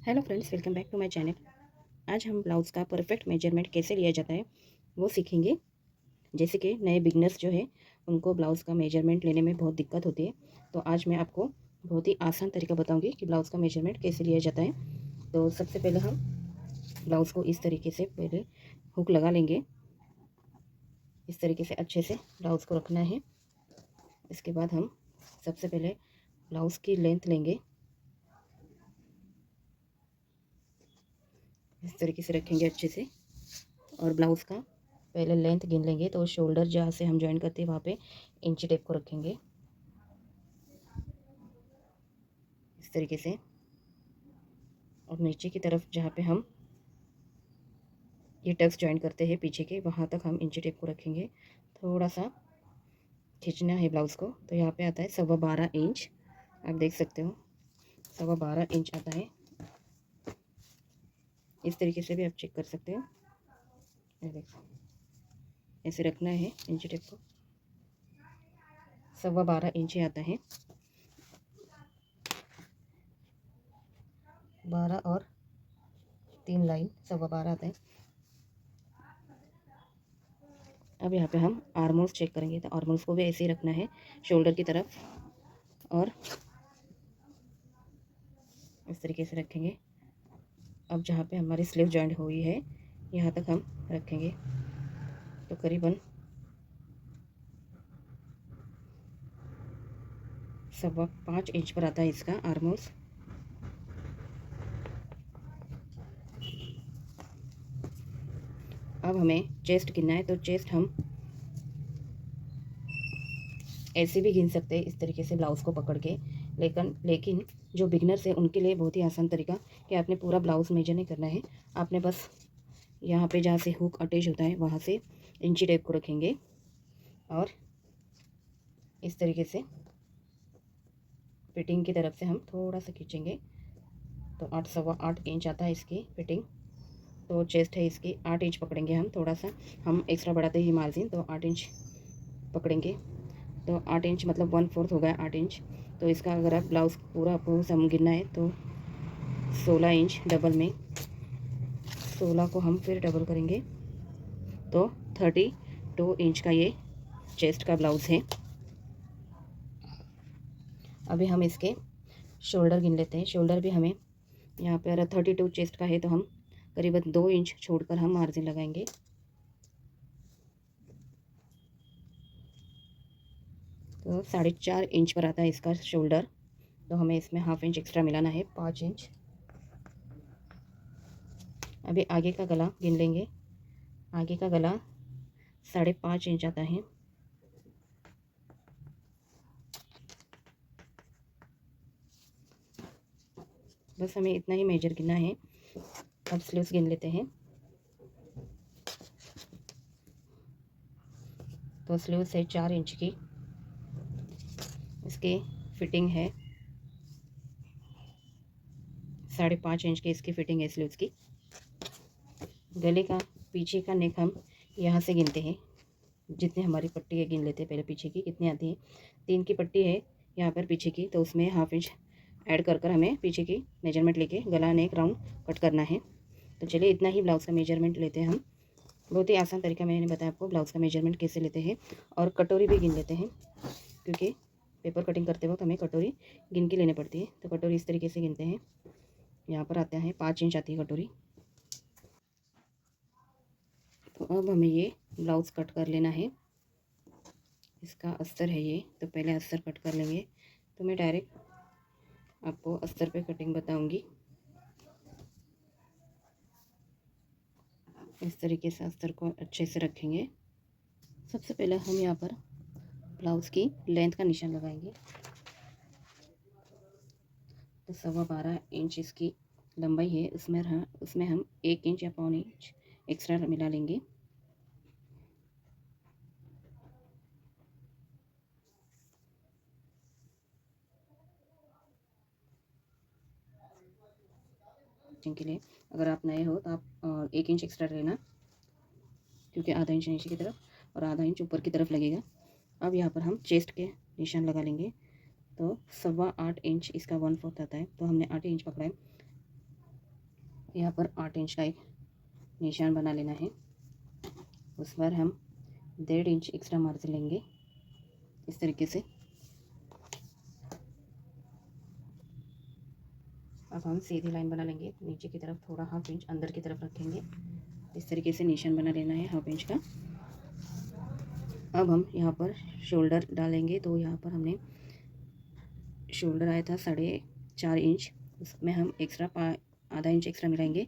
Hello friends, welcome back to my channel. आज हम blouse का परफेक्ट मेजरमेंट कैसे लिया जाता है वो सीखेंगे। जैसे कि नए बिगनर्स जो है उनको ब्लाउज़ का मेजरमेंट लेने में बहुत दिक्कत होती है, तो आज मैं आपको बहुत ही आसान तरीका बताऊंगी कि ब्लाउज़ का मेजरमेंट कैसे लिया जाता है। तो सबसे पहले हम ब्लाउज़ को इस तरीके से पहले हुक लगा लेंगे। इस तरीके से अच्छे से ब्लाउज़ को रखना है। इसके बाद हम सबसे पहले ब्लाउज़ की लेंथ लेंगे, इस तरीके से रखेंगे अच्छे से। और ब्लाउज़ का पहले लेंथ गिन लेंगे, तो शोल्डर जहाँ से हम जॉइन करते हैं वहाँ पे इंची टेप को रखेंगे इस तरीके से। और नीचे की तरफ जहाँ पे हम ये टक्स जॉइन करते हैं पीछे के, वहाँ तक हम इंची टेप को रखेंगे। थोड़ा सा खींचना है ब्लाउज़ को, तो यहाँ पे आता है 12.25 इंच। आप देख सकते हो 12.25 इंच आता है। इस तरीके से भी आप चेक कर सकते हो। ये देखो, ऐसे रखना है इंची टेप को। 12.25 इंच आता है। 12 और 3 लाइन 12.25 आता है। अब यहाँ पे हम आर्मोल्स चेक करेंगे, तो आर्मोल्स को भी ऐसे ही रखना है शोल्डर की तरफ, और इस तरीके से रखेंगे। अब जहाँ पे हमारी स्लीव जॉइंट हुई है यहाँ तक हम रखेंगे, तो करीबन 5.25 इंच पर आता है इसका आर्मोल्स। अब हमें चेस्ट गिनना है, तो चेस्ट हम ऐसे भी गिन सकते हैं इस तरीके से ब्लाउज़ को पकड़ के। लेकिन जो बिगनर्स है उनके लिए बहुत ही आसान तरीका कि आपने पूरा ब्लाउज़ मेजर नहीं करना है। आपने बस यहाँ पे जहाँ से हुक अटैच होता है वहाँ से इंची टेप को रखेंगे, और इस तरीके से फिटिंग की तरफ से हम थोड़ा सा खींचेंगे, तो 8.25 इंच आता है इसकी फिटिंग। तो चेस्ट है इसकी 8 इंच पकड़ेंगे हम। थोड़ा सा हम एक्स्ट्रा बढ़ाते ही मार्जिन, तो 8 इंच पकड़ेंगे। तो 8 इंच मतलब 1/4 हो गया 8 इंच। तो इसका अगर आप ब्लाउज़ पूरा आपको सम गिनना है तो 16 इंच डबल में 16 को हम फिर डबल करेंगे, तो 32 इंच का ये चेस्ट का ब्लाउज़ है। अभी हम इसके शोल्डर गिन लेते हैं। शोल्डर भी हमें यहाँ पर 32 चेस्ट का है, तो हम करीबन 2 इंच छोड़कर हम मार्जिन लगाएंगे। तो 4.5 इंच पर आता है इसका शोल्डर, तो हमें इसमें 1/2 इंच एक्स्ट्रा मिलाना है, 5 इंच। अभी आगे का गला गिन लेंगे। आगे का गला 5.5 इंच आता है। बस हमें इतना ही मेजर गिनना है। अब स्लीव्स गिन लेते हैं। तो स्लीव्स है 4 इंच की, इसकी फिटिंग है 5.5 इंच की, इसकी फिटिंग है स्लीव्स की। गले का पीछे का नेक हम यहाँ से गिनते हैं, जितनी हमारी पट्टी है गिन लेते हैं पहले पीछे की कितनी आती है। 3 की पट्टी है यहाँ पर पीछे की, तो उसमें 1/2 इंच ऐड कर हमें पीछे की मेजरमेंट लेके गला नेक राउंड कट करना है। तो चलिए इतना ही ब्लाउज़ का मेजरमेंट लेते हैं हम। बहुत ही आसान तरीका मैंने बताया आपको ब्लाउज़ का मेजरमेंट कैसे लेते हैं। और कटोरी भी गिन लेते हैं, क्योंकि पेपर कटिंग करते वक्त हमें कटोरी गिन के लेनी पड़ती है। तो कटोरी इस तरीके से गिनते हैं। यहाँ पर आते हैं 5 इंच आती है कटोरी। तो अब हमें ये ब्लाउज़ कट कर लेना है। इसका अस्तर है ये, तो पहले अस्तर कट कर लेंगे। तो मैं डायरेक्ट आपको अस्तर पे कटिंग बताऊंगी। इस तरीके से अस्तर को अच्छे से रखेंगे। सबसे पहले हम यहाँ पर ब्लाउज़ की लेंथ का निशान लगाएंगे। तो 12.25 इंच इसकी लंबाई है, उसमें हम 1 इंच या 1/4 इंच एक्स्ट्रा मिला लेंगे। के लिए अगर आप नए हो तो आप 1 इंच एक्स्ट्रा लेना, क्योंकि आधा इंच नीचे की तरफ और आधा इंच ऊपर की तरफ लगेगा। अब यहाँ पर हम चेस्ट के निशान लगा लेंगे। तो 8.25 इंच इसका 1/4 आता है, तो हमने 8 इंच पकड़ा है। यहाँ पर 8 इंच का एक निशान बना लेना है। उस पर हम 1.5 इंच एक्स्ट्रा मार्जिन लेंगे इस तरीके से। अब हम सीधी लाइन बना लेंगे, नीचे की तरफ थोड़ा 1/2 इंच अंदर की तरफ रखेंगे। इस तरीके से निशान बना लेना है 1/2 इंच का। अब हम यहाँ पर शोल्डर डालेंगे, तो यहाँ पर हमने शोल्डर आया था 4.5 इंच, उसमें हम एक्स्ट्रा आधा इंच एक्स्ट्रा मिलाएंगे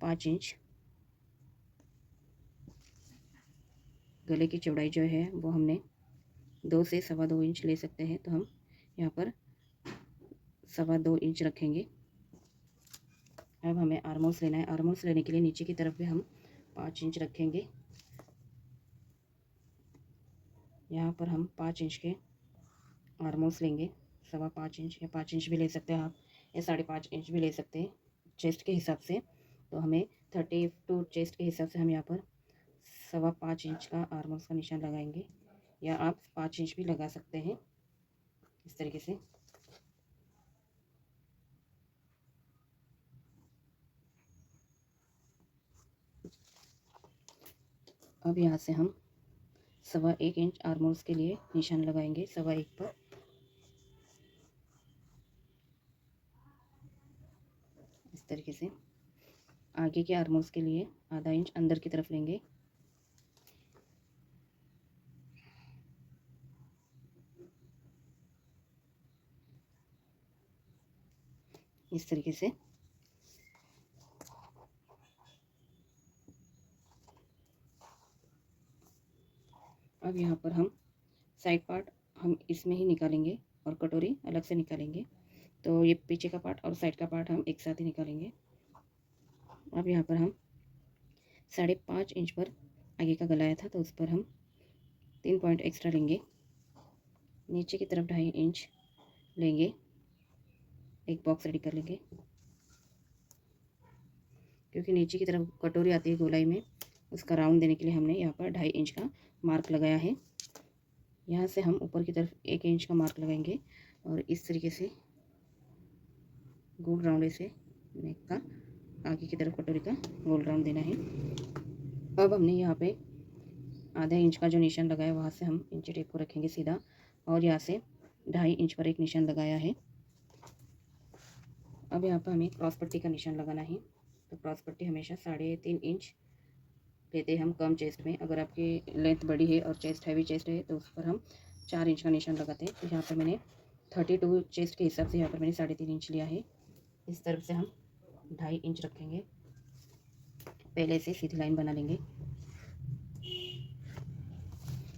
5 इंच। गले की चौड़ाई जो है वो हमने 2 से 2.25 इंच ले सकते हैं, तो हम यहाँ पर 2.25 इंच रखेंगे। अब हमें आर्मोल्स लेना है। आर्मोल्स लेने के लिए नीचे की तरफ भी हम 5 इंच रखेंगे। यहाँ पर हम 5 इंच के आर्मोल्स लेंगे, 5.25 इंच या 5 इंच भी ले सकते हैं आप, या 5.5 इंच भी ले सकते हैं चेस्ट के हिसाब से। तो हमें 32 चेस्ट के हिसाब से हम यहाँ पर 5.25 इंच का आर्मोल्स का निशान लगाएंगे, या आप 5 इंच भी लगा सकते हैं इस तरीके से। अब यहाँ से हम 1.25 इंच आर्मोल्स के लिए निशान लगाएंगे 1.25 पर। इस तरीके से आगे के आर्मोल्स के लिए आधा इंच अंदर की तरफ लेंगे। इस तरीके से अब यहाँ पर हम साइड पार्ट हम इसमें ही निकालेंगे और कटोरी अलग से निकालेंगे। तो ये पीछे का पार्ट और साइड का पार्ट हम एक साथ ही निकालेंगे। अब यहाँ पर हम 5.5 इंच पर आगे का गलाया था, तो उस पर हम 3 पॉइंट एक्स्ट्रा लेंगे। नीचे की तरफ 2.5 इंच लेंगे, एक बॉक्स रेडी कर लेंगे, क्योंकि नीचे की तरफ कटोरी आती है गोलाई में, उसका राउंड देने के लिए हमने यहाँ पर 2.5 इंच का मार्क लगाया है। यहाँ से हम ऊपर की तरफ 1 इंच का मार्क लगाएंगे और इस तरीके से गोल राउंड ऐसे नेक का आगे की तरफ कटोरी का गोल राउंड देना है। अब हमने यहाँ पे आधा इंच का जो निशान लगाया वहाँ से हम इंची टेप को रखेंगे सीधा, और यहाँ से 2.5 इंच पर एक निशान लगाया है। अब यहाँ पर हमें क्रॉस पट्टी का निशान लगाना है। तो क्रॉस पट्टी हमेशा 3.5 इंच लेते हैं हम कम चेस्ट में। अगर आपकी लेंथ बड़ी है और चेस्ट हैवी चेस्ट है तो उस पर हम 4 इंच का निशान लगाते हैं। तो यहाँ पर मैंने 32 चेस्ट के हिसाब से यहाँ पर मैंने 3.5 इंच लिया है। इस तरफ से हम 2.5 इंच रखेंगे, पहले से सीधी लाइन बना लेंगे।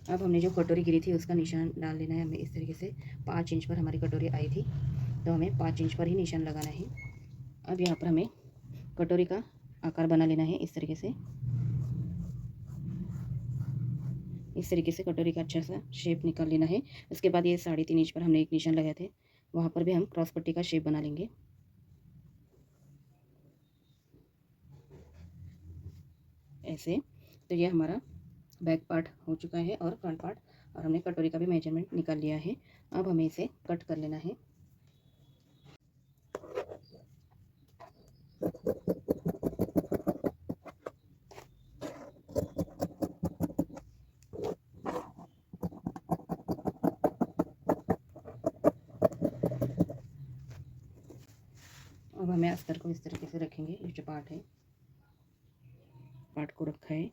अब हमने जो कटोरी गिरी थी उसका निशान डाल लेना है हमें इस तरीके से। 5 इंच पर हमारी कटोरी आई थी, तो हमें 5 इंच पर ही निशान लगाना है। अब यहाँ पर हमें कटोरी का आकार बना लेना है इस तरीके से। इस तरीके से कटोरी का अच्छा सा शेप निकाल लेना है। उसके बाद ये 3.5 इंच पर हमने एक निशान लगाए थे, वहाँ पर भी हम क्रॉस पट्टी का शेप बना लेंगे ऐसे। तो ये हमारा बैक पार्ट हो चुका है और फ्रंट पार्ट, और हमने कटोरी का भी मेजरमेंट निकाल लिया है। अब हमें इसे कट कर लेना है। अब हमें अस्तर को इस तरीके से रखेंगे। ये जो पार्ट को रखा है,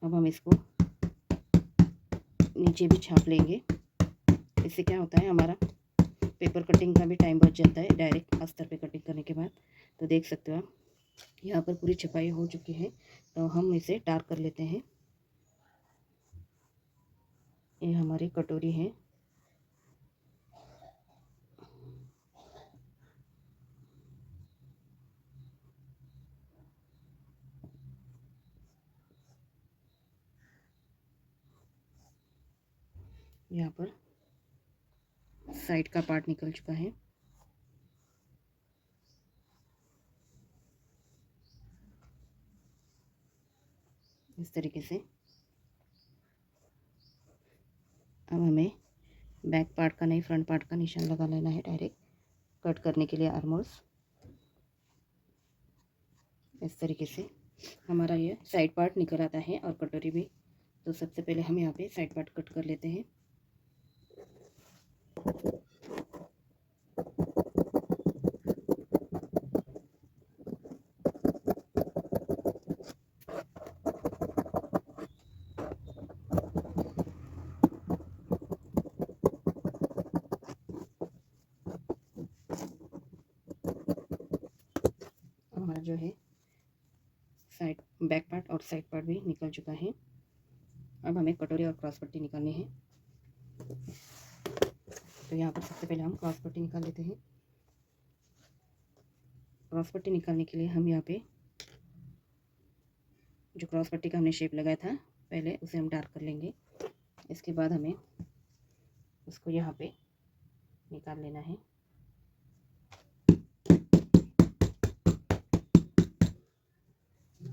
अब हम इसको नीचे भी छाप लेंगे। इससे क्या होता है, हमारा पेपर कटिंग का भी टाइम बच जाता है डायरेक्ट अस्तर पे कटिंग करने के बाद। तो देख सकते हो आप, यहाँ पर पूरी छपाई हो चुकी है। तो हम इसे डार्क कर लेते हैं। ये हमारी कटोरी है। यहाँ पर साइड का पार्ट निकल चुका है। इस तरीके से अब हमें बैक पार्ट का नहीं, फ्रंट पार्ट का निशान लगा लेना है डायरेक्ट कट करने के लिए आर्मोल्स। इस तरीके से हमारा ये साइड पार्ट निकल आता है और कटोरी भी। तो सबसे पहले हम यहाँ पे साइड पार्ट कट कर लेते हैं। हमारा जो है साइड बैक पार्ट और साइड पार्ट भी निकल चुका है। अब हमें कटोरी और क्रॉस पट्टी निकालनी है। तो यहाँ पर सबसे पहले हम क्रॉस पट्टी निकाल लेते हैं। क्रॉस पट्टी निकालने के लिए हम यहाँ पे जो क्रॉस पट्टी का हमने शेप लगाया था पहले उसे हम डार्क कर लेंगे। इसके बाद हमें उसको यहाँ पे निकाल लेना है।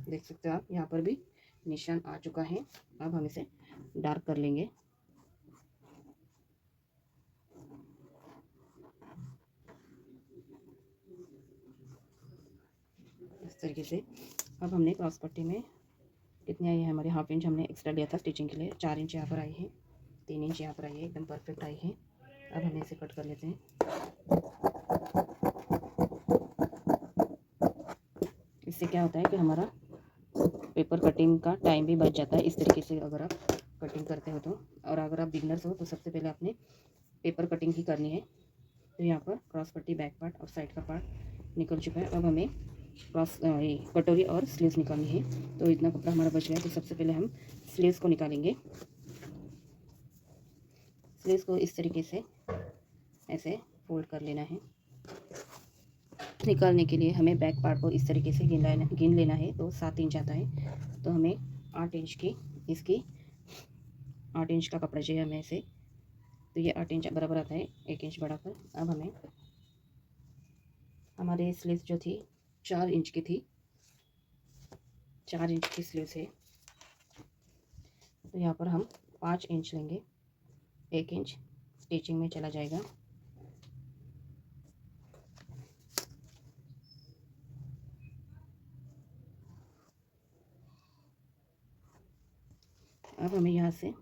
देख सकते हो आप, यहाँ पर भी निशान आ चुका है। अब हम इसे डार्क कर लेंगे। इस तरीके से अब हमने क्रॉस पट्टी में कितनी आई है, हमारे हाफ इंच हमने एक्स्ट्रा लिया था स्टिचिंग के लिए, 4 इंच यहाँ पर आई है, 3 इंच यहाँ पर आई है, एकदम परफेक्ट आई है। अब हमें इसे कट कर लेते हैं। इससे क्या होता है कि हमारा पेपर कटिंग का टाइम भी बच जाता है इस तरीके से अगर आप कटिंग करते हो तो। और अगर आप बिगनर्स हो तो सबसे पहले आपने पेपर कटिंग ही करनी है। तो यहाँ पर क्रॉस पट्टी, बैक पार्ट और साइड का पार्ट निकल चुका है। अब हमें कटोरी और स्लीव्स निकालनी है। तो इतना कपड़ा हमारा बच गया। तो सबसे पहले हम स्लीव्स को निकालेंगे। स्लीव्स को इस तरीके से ऐसे फोल्ड कर लेना है। निकालने के लिए हमें बैक पार्ट को इस तरीके से गिन लेना है। तो 7 इंच आता है, तो हमें 8 इंच की इसकी 8 इंच का कपड़ा चाहिए हमें इसे। तो ये 8 इंच बराबर आता है, 1 इंच बढ़ाकर। अब हमें हमारे स्लीव्स जो थी 4 इंच की थी, 4 इंच की स्लीव्स है। तो यहाँ पर हम 5 इंच लेंगे, 1 इंच स्टिचिंग में चला जाएगा। अब हमें यहाँ से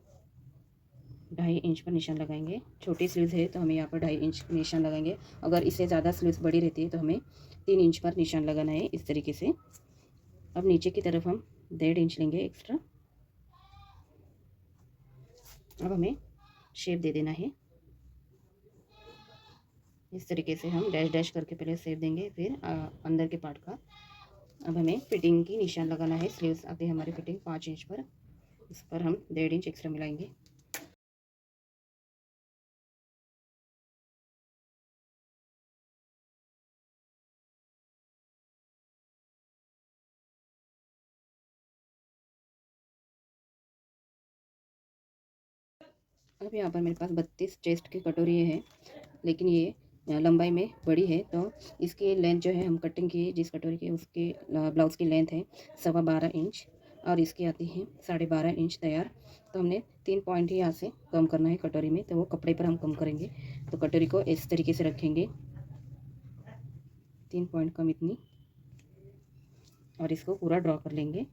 2.5 इंच पर निशान लगाएंगे। छोटी स्लीव्स है तो हमें यहाँ पर 2.5 इंच निशान लगाएंगे। अगर इससे ज़्यादा स्लीव्स बड़ी रहती है तो हमें 3 इंच पर निशान लगाना है इस तरीके से। अब नीचे की तरफ हम 1.5 इंच लेंगे एक्स्ट्रा। अब हमें शेप दे देना है। इस तरीके से हम डैश डैश करके पहले शेप देंगे, फिर अंदर के पार्ट का। अब हमें फिटिंग की निशान लगाना है। स्लीव्स आते हैं हमारी फिटिंग 5 इंच पर, इस पर हम 1.5 इंच एक्स्ट्रा मिलाएंगे। अब यहाँ पर मेरे पास 32 चेस्ट की कटोरी है, लेकिन ये लंबाई में बड़ी है। तो इसकी लेंथ जो है हम कटिंग की जिस कटोरी की उसके ब्लाउज़ की लेंथ है 12.25 इंच और इसकी आती है 12.5 इंच तैयार। तो हमने 3 पॉइंट ही यहाँ से कम करना है कटोरी में, तो वो कपड़े पर हम कम करेंगे। तो कटोरी को इस तरीके से रखेंगे, 3 पॉइंट कम इतनी, और इसको पूरा ड्रॉ कर लेंगे।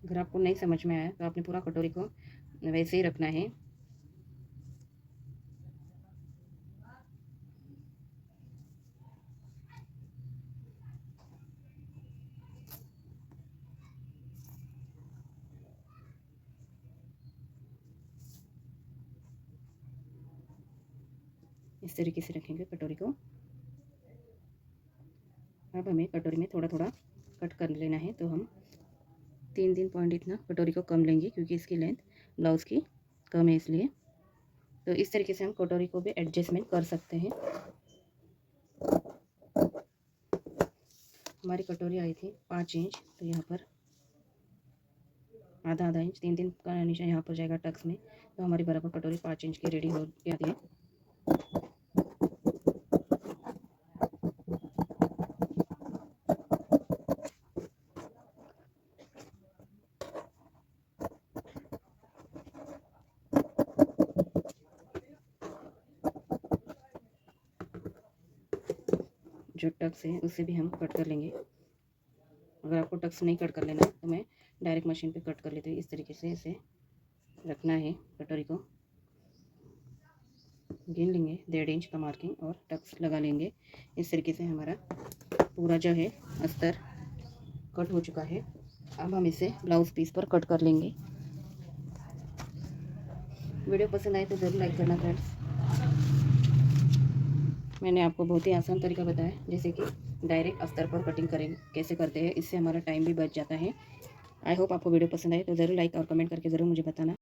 अगर आपको नहीं समझ में आया तो आपने पूरा कटोरी को वैसे ही रखना है। इस तरीके से रखेंगे कटोरी को। अब हमें कटोरी में थोड़ा थोड़ा कट कर लेना है। तो हम 3 पॉइंट इतना कटोरी को कम लेंगे, क्योंकि इसकी लेंथ ब्लाउज़ की कम है इसलिए। तो इस तरीके से हम कटोरी को भी एडजस्टमेंट कर सकते हैं। हमारी कटोरी आई थी 5 इंच, तो यहाँ पर आधा आधा इंच 3 का निशान यहाँ पर जाएगा टक्स में। तो हमारी बराबर कटोरी 5 इंच की रेडी हो जाती है। जो टक्स है उससे भी हम कट कर लेंगे। अगर आपको टक्स नहीं कट कर लेना तो मैं डायरेक्ट मशीन पे कट कर लेती हूँ। इस तरीके से इसे रखना है, कटोरी को गिन लेंगे 1.5 इंच का मार्किंग और टक्स लगा लेंगे। इस तरीके से हमारा पूरा जो है अस्तर कट हो चुका है। अब हम इसे ब्लाउज़ पीस पर कट कर लेंगे। वीडियो पसंद आए तो ज़रूर लाइक करना फ्रेंड्स। मैंने आपको बहुत ही आसान तरीका बताया, जैसे कि डायरेक्ट अस्तर पर कटिंग करें कैसे करते हैं। इससे हमारा टाइम भी बच जाता है। आई होप आपको वीडियो पसंद आए तो ज़रूर लाइक और कमेंट करके ज़रूर मुझे बताना।